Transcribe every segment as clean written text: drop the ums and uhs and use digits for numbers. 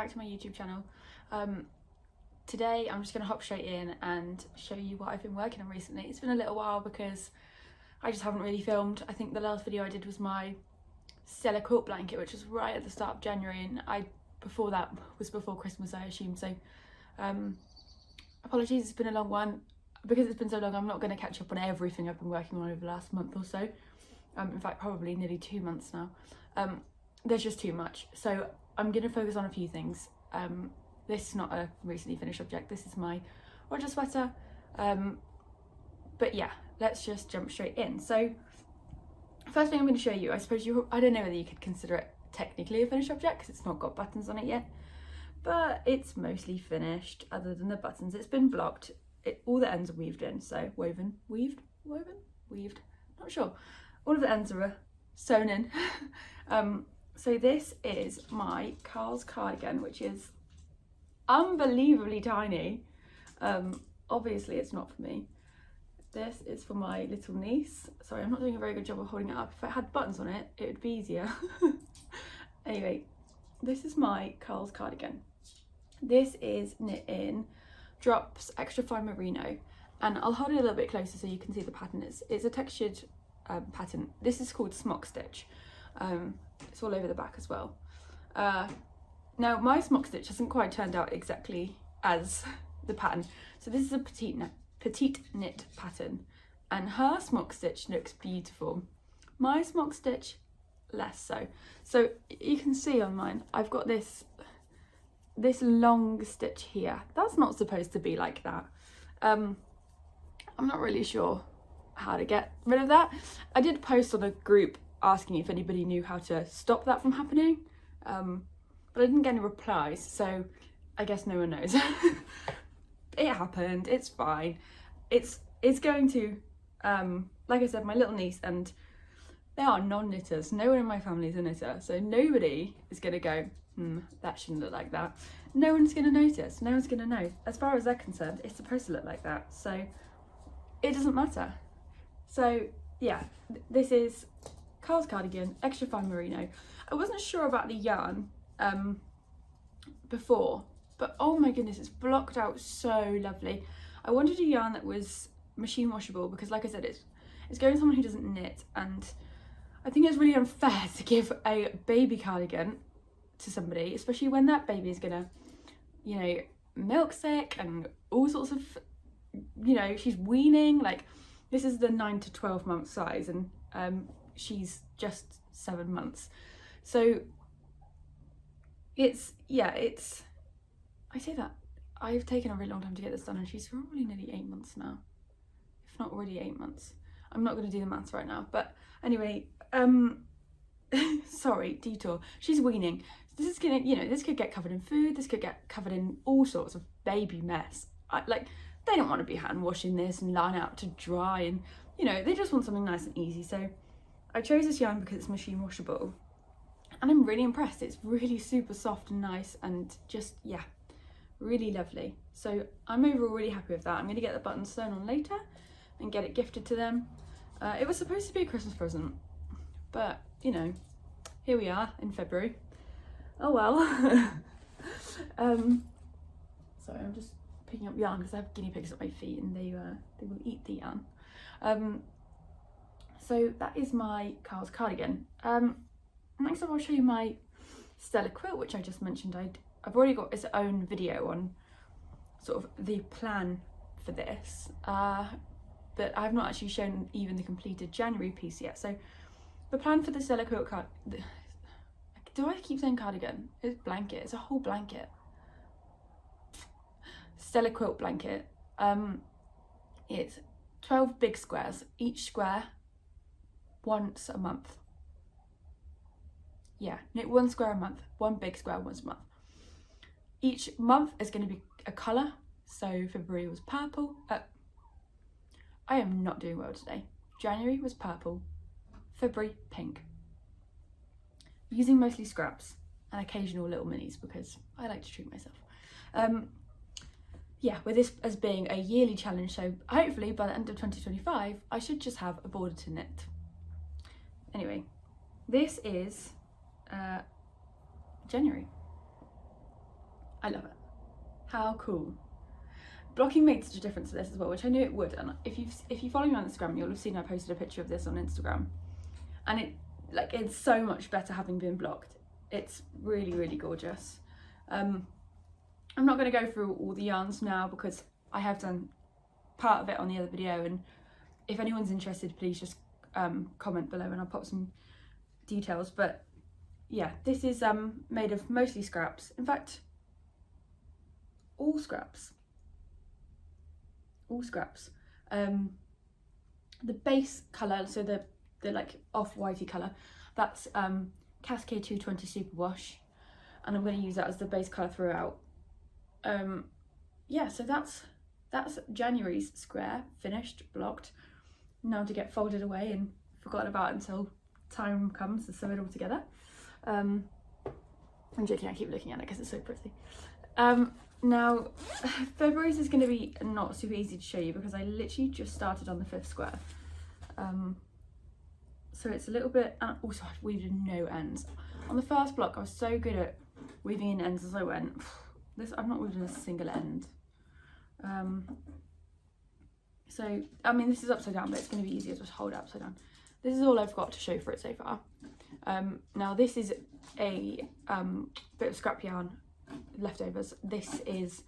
back to my YouTube channel. Today I'm just going to hop straight in and show you what I've been working on recently. It's been a little while because I just haven't really filmed. I think the last video I did was my Stella quilt blanket, which was right at the start of January, and before that was before Christmas, I assume. So apologies, it's been a long one. Because it's been so long, I'm not going to catch up on everything I've been working on over the last month or so. In fact, probably nearly 2 months now. There's just too much. So I'm going to focus on a few things. This is not a recently finished object. This is my Roger sweater. But yeah, let's just jump straight in. So first thing I'm going to show you, I suppose I don't know whether you could consider it technically a finished object because it's not got buttons on it yet. But it's mostly finished other than the buttons. It's been blocked. All the ends are weaved in. So weaved, not sure. All of the ends are sewn in. So this is my Carl's cardigan, which is unbelievably tiny. Obviously it's not for me. This is for my little niece. Sorry, I'm not doing a very good job of holding it up. If it had buttons on it, it would be easier. Anyway, this is my Carl's cardigan. This is knit in Drops Extra Fine Merino, and I'll hold it a little bit closer so you can see the pattern. It's a textured pattern. This is called smock stitch. It's all over the back as well. Now my smock stitch hasn't quite turned out exactly as the pattern. So this is a petite knit pattern, and her smock stitch looks beautiful. My smock stitch less so. So you can see on mine I've got this long stitch here. That's not supposed to be like that. I'm not really sure how to get rid of that. I did post on a group asking if anybody knew how to stop that from happening, but I didn't get any replies, so I guess no one knows. It happened, it's fine. It's going to, like I said, my little niece, and they are non-knitters. No one in my family is a knitter, so nobody is going to go, that shouldn't look like that. No one's going to notice, no one's going to know. As far as they're concerned, it's supposed to look like that, so it doesn't matter. So yeah, this is Carl's cardigan, extra fine merino. I wasn't sure about the yarn before, but oh my goodness, it's blocked out so lovely. I wanted a yarn that was machine washable because, like I said, it's going to someone who doesn't knit, and I think it's really unfair to give a baby cardigan to somebody, especially when that baby is gonna, you know, milk sick and all sorts of, you know, she's weaning. Like, this is the 9 to 12 month size, and she's just 7 months. So I say that I've taken a really long time to get this done, and she's probably nearly 8 months now, if not already 8 months. I'm not going to do the maths right now, but anyway, sorry, detour. She's weaning. This is gonna, you know, this could get covered in food, this could get covered in all sorts of baby mess. Like, they don't want to be hand washing this and lying out to dry, and, you know, they just want something nice and easy. So I chose this yarn because it's machine washable, and I'm really impressed. It's really super soft and nice, and just, yeah, really lovely. So I'm overall really happy with that. I'm going to get the buttons sewn on later and get it gifted to them. It was supposed to be a Christmas present, but, you know, here we are in February. Oh well. Sorry, I'm just picking up yarn because I have guinea pigs at my feet, and they will eat the yarn. So that is my Carl's cardigan. Next up I'll show you my Stella quilt, which I just mentioned. I've already got its own video on sort of the plan for this, but I've not actually shown even the completed January piece yet. So the plan for the Stella quilt do I keep saying cardigan? It's blanket, it's a whole blanket. Stella quilt blanket. It's 12 big squares, each square once a month. Yeah, knit 1 square a month, 1 big square once a month. Each month is going to be a colour. So February was purple. I am not doing well today. January was purple, February pink. Using mostly scraps and occasional little minis because I like to treat myself. Yeah, with this as being a yearly challenge, so hopefully by the end of 2025 I should just have a border to knit. Anyway, this is January. I love it. How cool. Blocking made such a difference to this as well, which I knew it would. And if you follow me on Instagram, you'll have seen I posted a picture of this on Instagram, and it's so much better having been blocked. It's really, really gorgeous. I'm not going to go through all the yarns now because I have done part of it on the other video, and if anyone's interested, please just comment below and I'll pop some details. But yeah, this is made of mostly scraps. In fact, all scraps. The base colour, so the like off-whitey colour, that's Cascade 220 Superwash, and I'm going to use that as the base colour throughout. Yeah, so that's January's square finished, blocked, now to get folded away and forgotten about until time comes to sew it all together. I'm joking, I keep looking at it because it's so pretty. Now, February's is going to be not super easy to show you because I literally just started on the 5th square. So it's a little bit, and also I've weaved in no ends. On the first block I was so good at weaving in ends as I went. I've not weaved in a single end. So, I mean, this is upside down, but it's going to be easier to just hold it upside down. This is all I've got to show for it so far. Now this is a bit of scrap yarn leftovers. This is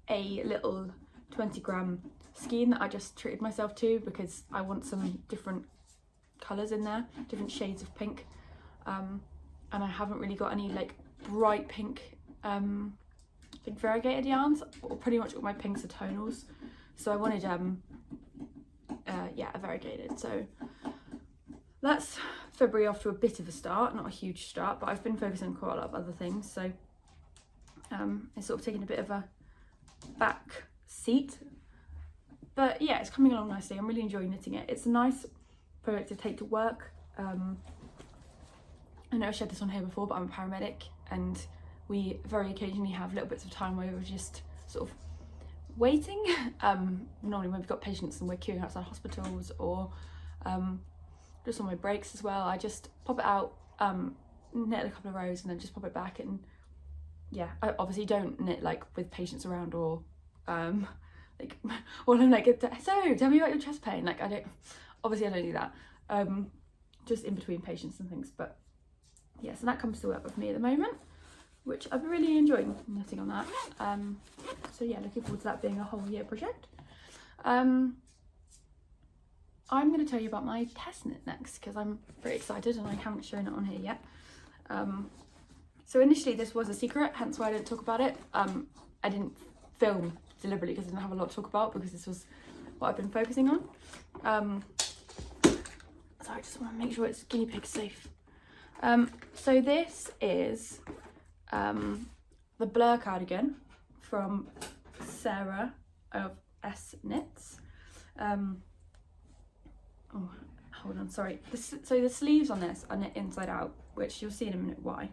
a little 20-gram skein that I just treated myself to because I want some different colours in there, different shades of pink, and I haven't really got any like bright pink big variegated yarns. Pretty much all my pinks are tonals, so I wanted yeah, a variegated. So that's February off to a bit of a start, not a huge start, but I've been focusing on quite a lot of other things, so it's sort of taken a bit of a back seat, but yeah, it's coming along nicely. I'm really enjoying knitting it. It's a nice project to take to work. I know I've shared this on here before, but I'm a paramedic and we very occasionally have little bits of time where we're just sort of waiting. Normally when we've got patients and we're queuing outside hospitals, or just on my breaks as well, I just pop it out, knit a couple of rows and then just pop it back. And yeah, I obviously don't knit like with patients around, or like, well, I'm like, so tell me about your chest pain. Like, I don't do that, just in between patients and things. But yeah, so that comes to work with me at the moment, which I've been really enjoying knitting on that. So yeah, looking forward to that being a whole year project. I'm going to tell you about my test knit next because I'm very excited and I haven't shown it on here yet. So initially this was a secret, hence why I didn't talk about it. I didn't film deliberately because I didn't have a lot to talk about, because this was what I've been focusing on. So I just want to make sure it's guinea pig safe. So this is the Blur cardigan from Sarah of S.knits. Oh, hold on, sorry. So the sleeves on this are knit inside out, which you'll see in a minute why.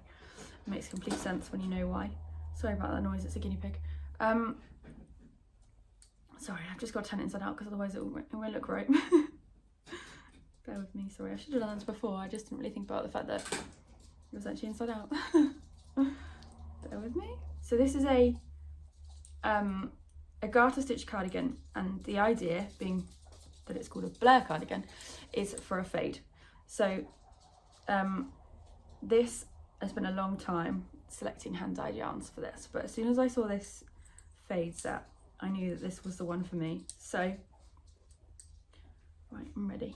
It makes complete sense when you know why. Sorry about that noise, it's a guinea pig. Sorry, I've just got to turn it inside out because otherwise it won't look right. Bear with me, sorry, I should have done this before. I just didn't really think about the fact that it was actually inside out. Bear with me. So this is a garter stitch cardigan, and the idea being that it's called a Blur cardigan is for a fade. So this, I spent a long time selecting hand-dyed yarns for this, but as soon as I saw this fade set, I knew that this was the one for me. So right, I'm ready.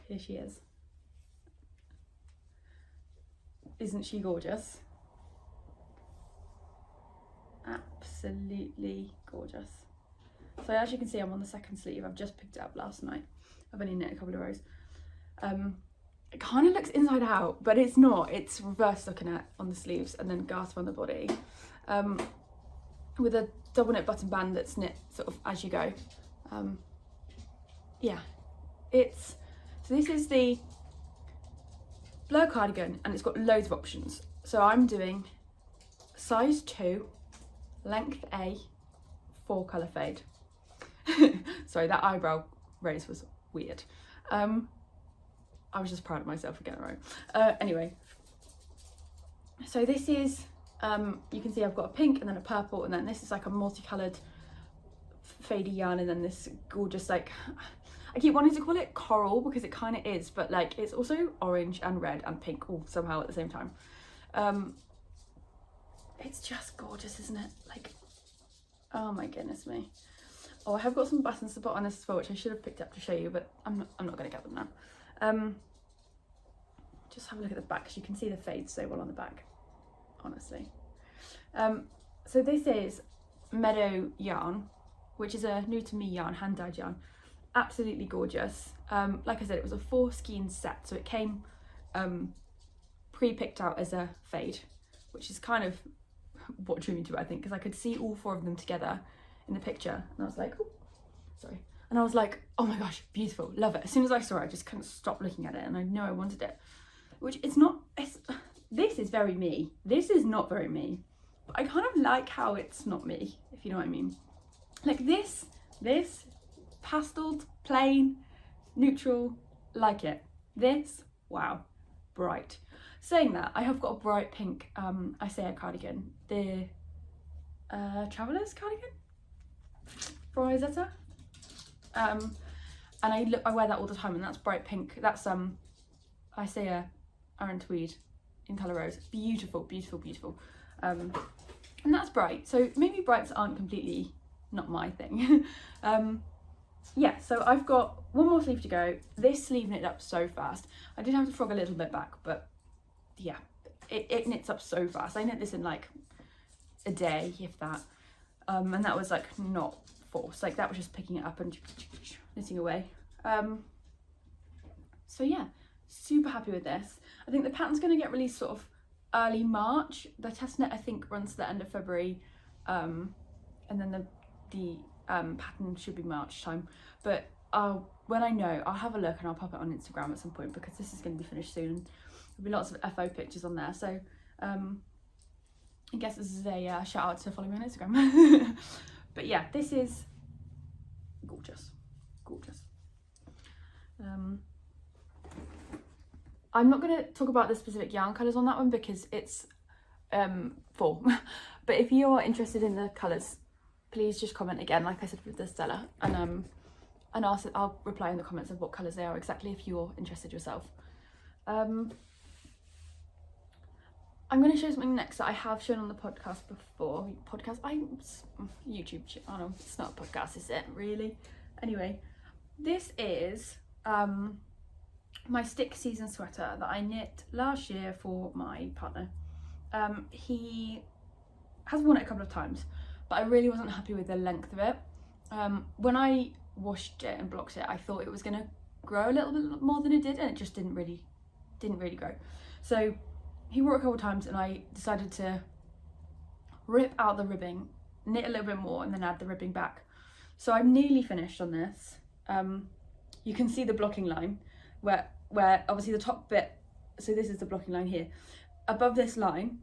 Here she is. Isn't she gorgeous? Absolutely gorgeous. So as you can see, I'm on the second sleeve. I've just picked it up last night. I've only knit a couple of rows. It kind of looks inside out, but it's not. It's reverse stockinette on the sleeves and then garter on the body, with a double knit button band that's knit sort of as you go. Yeah, so this is the Blur cardigan, and it's got loads of options. So I'm doing size 2, length A, 4 colour fade. Sorry, that eyebrow raise was weird. I was just proud of myself for getting it right. Anyway, So this is, you can see I've got a pink and then a purple, and then this is like a multicoloured fadey yarn, and then this gorgeous, like, I keep wanting to call it coral because it kind of is, but like it's also orange and red and pink all somehow at the same time. It's just gorgeous, isn't it? Like, oh my goodness me. Oh, I have got some buttons to put on this as well, which I should have picked up to show you, but I'm not going to get them now. Just have a look at the back, because you can see the fade so well on the back, honestly. So this is Meadow yarn, which is a new to me yarn, hand dyed yarn. Absolutely gorgeous. Like I said, it was a 4 skein set, so it came pre-picked out as a fade, which is kind of what drew me to it, I think, because I could see all 4 of them together in the picture, and I was like, oh, sorry, and I was like, oh my gosh, beautiful, love it. As soon as I saw it, I just couldn't stop looking at it, and I know I wanted it, which it's not, this is very me, this is not very me, but I kind of like how it's not me, if you know what I mean. Like this pasteled, plain, neutral, like it. This, wow, bright. Saying that, I have got a bright pink Isaiah cardigan, the Traveller's cardigan from Rosetta, and I wear that all the time, and that's bright pink. That's Isaiah Aaron tweed in colour rose. Beautiful, beautiful, beautiful, and that's bright. So maybe brights aren't completely not my thing. Yeah, so I've got one more sleeve to go. This sleeve knit up so fast. I did have to frog a little bit back, but yeah, it knits up so fast. I knit this in like a day, if that, and that was like not forced, like that was just picking it up and knitting away. So yeah, super happy with this. I think the pattern's going to get released sort of early March. The test knit I think runs to the end of February, and then the pattern should be March time, but when I know, I'll have a look and I'll pop it on Instagram at some point, because this is going to be finished soon. There'll be lots of FO pictures on there, so I guess this is a shout out to follow me on Instagram. But yeah, this is gorgeous, gorgeous. I'm not going to talk about the specific yarn colours on that one because it's full, but if you're interested in the colours, please just comment again, like I said with the Stella, and I'll reply in the comments of what colours they are exactly if you're interested yourself. I'm going to show something next that I have shown on the podcast before. YouTube, oh no, it's not a podcast, is it, really? Anyway, this is my stick season sweater that I knit last year for my partner. He has worn it a couple of times, but I really wasn't happy with the length of it. When I washed it and blocked it, I thought it was going to grow a little bit more than it did, and it just didn't really grow. So he wore it a couple of times, and I decided to rip out the ribbing, knit a little bit more, and then add the ribbing back. So I'm nearly finished on this. You can see the blocking line where obviously the top bit, so this is the blocking line here. Above this line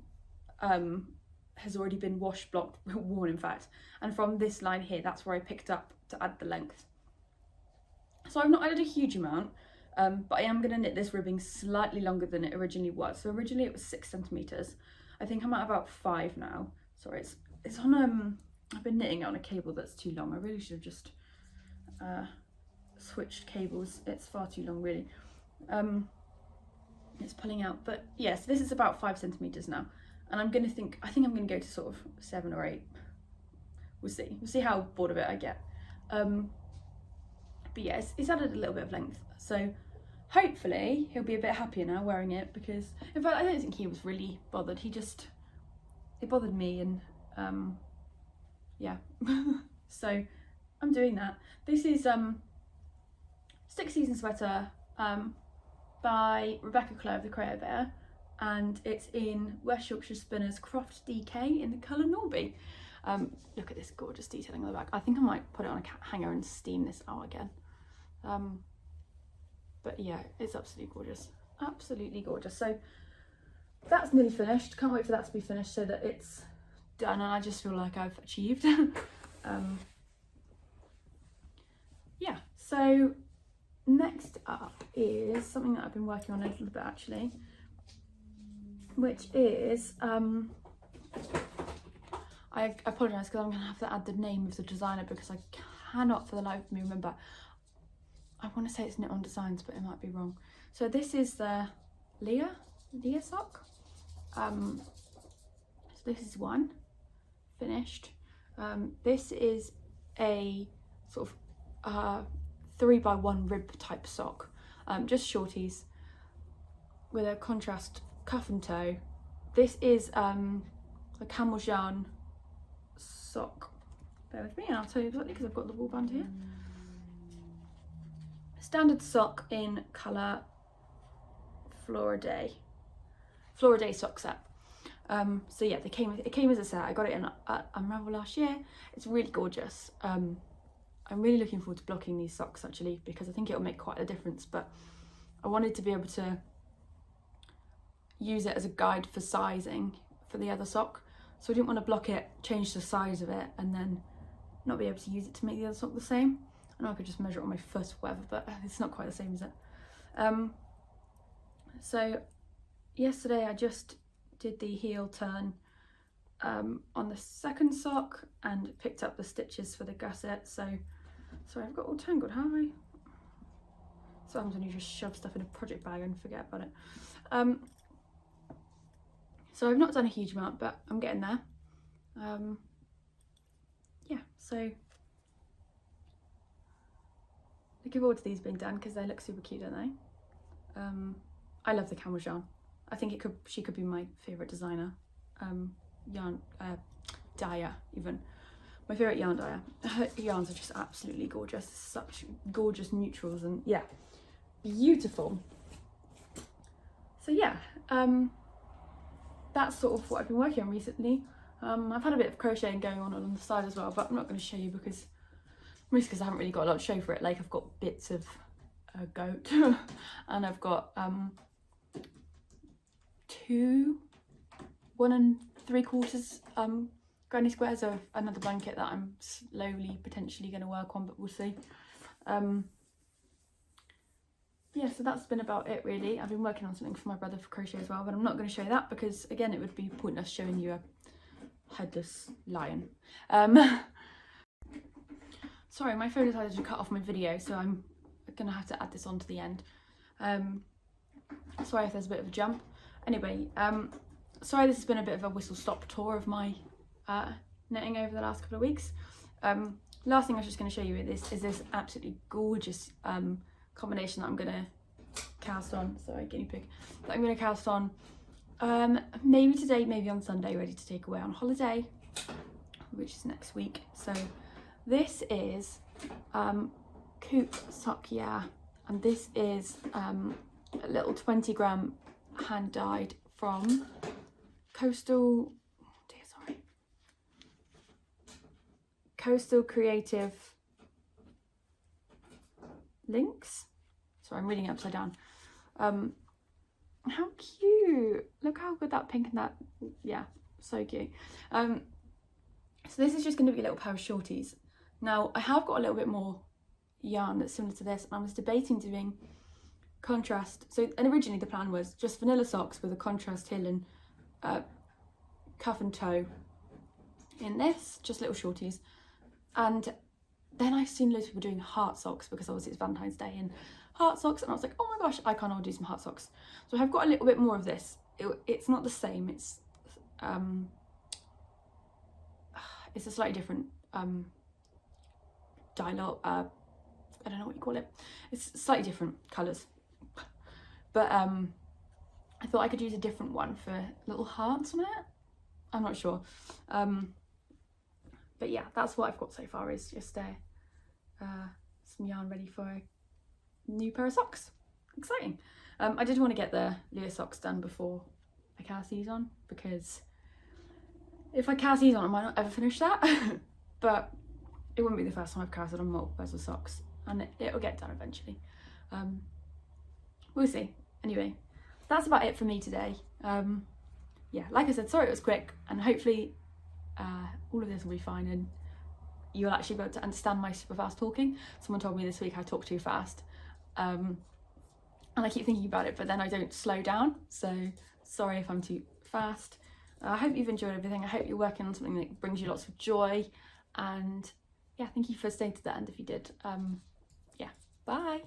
has already been washed, blocked, worn in fact, and from this line here, that's where I picked up to add the length. So I've not added a huge amount, but I am going to knit this ribbing slightly longer than it originally was. So originally it was 6 centimeters. I think I'm at about 5 now. Sorry, it's on I've been knitting it on a cable that's too long. I really should have just switched cables. It's far too long, really. It's pulling out, but yes, this is about 5 centimeters now, and I think I'm going to go to sort of 7 or 8. We'll see how bored of it I get. But yeah, it's added a little bit of length, so hopefully he'll be a bit happier now wearing it, because in fact I don't think he was really bothered. It bothered me, and yeah. So I'm doing that. This is Stick Season Sweater by Rebecca Clow of the Creabea, and it's in West Yorkshire Spinners Croft DK in the colour Norby. Look at this gorgeous detailing on the back. I think I might put it on a hanger and steam this out again. But yeah, it's absolutely gorgeous, absolutely gorgeous. So that's nearly finished. Can't wait for that to be finished so that it's done and I just feel like I've achieved. Yeah, so next up is something that I've been working on a little bit actually. which is, I apologise because I'm going to have to add the name of the designer because I cannot for the life of me remember. I want to say it's Knit On Designs, but it might be wrong. So this is the Leah sock. So this is one finished. This is a sort of 3x1 rib type sock, just shorties with a contrast cuff and toe. This is a camel yarn sock. Bear with me and I'll tell you exactly because I've got the wool band here. Standard sock in colour Floriday sock set. So yeah, it came as a set. I got it in Unravel last year. It's really gorgeous. I'm really looking forward to blocking these socks actually because I think it'll make quite a difference, but I wanted to be able to use it as a guide for sizing for the other sock. So I didn't want to block it, change the size of it and then not be able to use it to make the other sock the same. I know I could just measure it on my foot or whatever, but it's not quite the same, is it? So yesterday I just did the heel turn on the second sock and picked up the stitches for the gusset. So sorry, I've got all tangled, have I? So I'm going to just shove stuff in a project bag and forget about it. So I've not done a huge amount, but I'm getting there. Yeah, so looking forward to these being done because they look super cute, don't they? I love the camel yarn. I think she could be my favourite designer. Yarn dyer even. My favourite yarn dyer. Her yarns are just absolutely gorgeous. Such gorgeous neutrals and yeah, beautiful. So yeah, that's sort of what I've been working on recently. I've had a bit of crocheting going on the side as well, but I'm not going to show you because I haven't really got a lot to show for it. Like I've got bits of a goat and I've got 1 3/4 granny squares of another blanket that I'm slowly potentially going to work on, but we'll see. Yeah, so that's been about it really. I've been working on something for my brother for crochet as well, but I'm not going to show you that because again it would be pointless showing you a headless lion. Sorry, my phone decided to cut off my video, so I'm gonna have to add this on to the end. Sorry if there's a bit of a jump. Anyway, sorry this has been a bit of a whistle-stop tour of my knitting over the last couple of weeks. Last thing I was just going to show you is this absolutely gorgeous combination that I'm going to cast on. Sorry, guinea pig. That I'm going to cast on maybe today, maybe on Sunday, ready to take away on holiday, which is next week. So this is Coupe Sock, yeah, and this is a little 20-gram hand dyed from Coastal Creative Links. Sorry, I'm reading it upside down. How cute! Look how good that pink and that, yeah, so cute. So this is just going to be a little pair of shorties. Now I have got a little bit more yarn that's similar to this, and I was debating doing contrast. So, and originally the plan was just vanilla socks with a contrast heel and cuff and toe in this, just little shorties. And then I've seen loads of people doing heart socks because obviously it's Valentine's Day and heart socks, and I was like, oh my gosh, I can't do some heart socks. So I've got a little bit more of this. It's not the same. It's a slightly different dialogue. I don't know what you call it. It's slightly different colours, but I thought I could use a different one for little hearts on it. I'm not sure, but yeah, that's what I've got so far, is just some yarn ready for a new pair of socks. Exciting. I did want to get the Leah socks done before I cast these on, because if I cast these on I might not ever finish that. But it wouldn't be the first time I've casted on multiple pairs of socks, and it'll get done eventually. We'll see. Anyway, that's about it for me today. Yeah, like I said, sorry it was quick, and hopefully all of this will be fine and you'll actually be able to understand my super fast talking. Someone told me this week I talk too fast, and I keep thinking about it, but then I don't slow down, so Sorry if I'm too fast. I hope you've enjoyed everything. I hope you're working on something that brings you lots of joy, and yeah, thank you for staying to the end if you did. Yeah, bye.